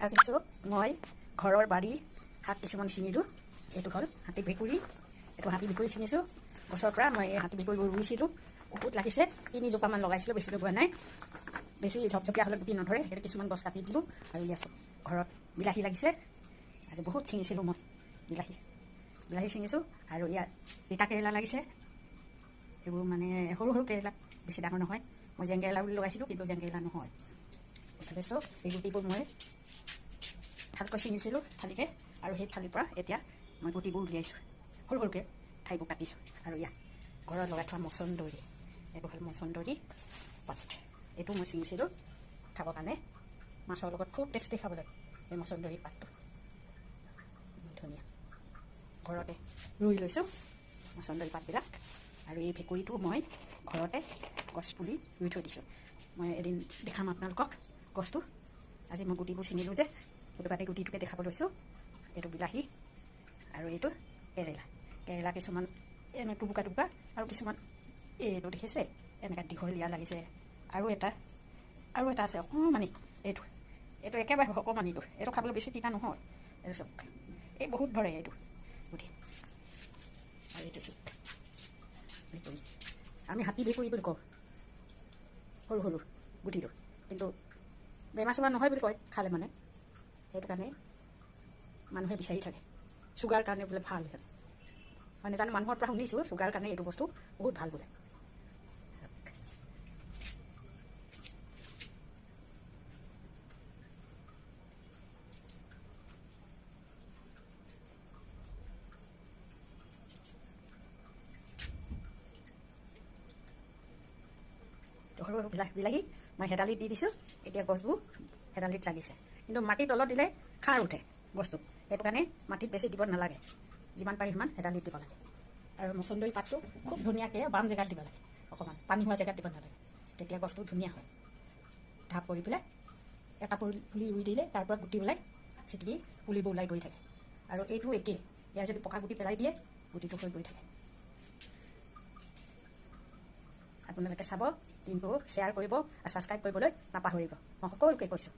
আজি মই ঘৰৰ বাৰীৰ শাক কিছুমান ছিঙিলোঁ। এইটো হ'ল হাতী ভেকুৰী, এইটো হাতী ভেকুৰী ছিঙিছোঁ গছৰ পৰা। মই এই হাতী ভেকুৰীবোৰ ৰুইছিলোঁ, বহুত লাগিছে, 3 জোপামান লগাইছিলোঁ, বেছি লগোৱা নাই। বেছি ঝপঝপীয়া হ'লে গুটি নধৰে, সেইটো কিছুমান গছ কাটি দিলোঁ। আৰু ইয়াত ঘৰত বিলাহী লাগিছে, আজি বহুত ছিঙিছিলোঁ মই বিলাহী ছিঙিছোঁ। আৰু ইয়াত তিতা কেৰেলা লাগিছে, এইবোৰ মানে সৰু সৰু কেৰেলা, বেছি ডাঙৰ নহয়। মই জেংকেৰেলা বুলি লগাইছিলোঁ, কিন্তু জেংকেৰেলা নহয়। তাৰপিছত এই গুটিবোৰ মই ভালকৈ ছিঙিছিলোঁ থালিকৈ, আৰু সেই থালিৰ পৰা এতিয়া মই গুটিবোৰ উলিয়াইছোঁ, সৰু সৰুকৈ ঠাইবোৰ কাটিছোঁ। আৰু ইয়াত ঘৰত লগাই থোৱা মচন্দৰী, এইটো হ'ল মচন্দৰী পাত, এইটো মই ছিঙিছিলোঁ খাবৰ কাৰণে, মাছৰ লগত খুব টেষ্টি খাবলৈ এই মচন্দৰী পাতটো। ধুনীয়া, ঘৰতে ৰুই লৈছোঁ মচন্দৰী পাতবিলাক। আৰু এই ভেকুৰীটো মই ঘৰতে গছ পুলি ৰুই থৈ দিছোঁ। মই এদিন দেখাম আপোনালোকক গছটো। আজি মই গুটিবোৰ ছিঙিলোঁ যে, সেইটো কাৰণে গুটিটোকে দেখাব লৈছোঁ। এইটো বিলাহী আৰু এইটো কেৰেলা কিছুমান এনে টুকুৰা টুকুৰা, আৰু কিছুমান এইটো দেখিছে এনেকৈ দীঘলীয়া লাগিছে। আৰু এটা আছে অকণমানি, এইটো একেবাৰে অকণমানিটো, এইটো খাবলৈ বেছি তিতা নহয়। এইটো চব এই বহুত ধৰে এইটো গুটি। আৰু এইটো ভেকুৰী, আমি হাতী ভেকুৰী বুলি কওঁ, সৰু সৰু গুটিটো, কিন্তু বেমাৰ চেমাৰ নহয় বুলি কয় খালে মানে। সেইটো কাৰণে মানুহে বিচাৰি থাকে, চুগাৰ কাৰণে বোলে ভাল। মই নাজানো, মানুহৰ পৰা শুনিছোঁ চুগাৰ কাৰণে এইটো বস্তু বহুত ভাল বোলে। সৰু সৰু বিলাহী মই হেদালিত দি দিছোঁ। এতিয়া গছবোৰ হেদালিত লাগিছে, কিন্তু মাটিৰ তলত দিলে খাৰ উঠে গছটো, সেইটো কাৰণে মাটিত বেছি দিব নালাগে, যিমান পাৰি সিমান হেদালিত দিব লাগে। আৰু মচন্দৰী পাতটো খুব ধুনীয়াকৈ বাম জেগাত দিব লাগে, অকণমান পানী হোৱা জেগাত দিব নালাগে, তেতিয়া গছটো ধুনীয়া হয়। ঢাপ কৰি পেলাই এটা পুলি ৰুই দিলে তাৰ পৰা গুটি ওলাই চিটিকি পুলিবোৰ ওলাই গৈ থাকে। আৰু এইটো একেই, ইয়াৰ যদি পকা গুটি পেলাই দিয়ে গুটিটো হৈ গৈ থাকে। আপোনালোকে চাব, কিন্তু শ্বেয়াৰ কৰিব আৰু ছাবস্ক্ৰাইব কৰিবলৈ নাপাহৰিব, মই সকলোকে কৈছোঁ।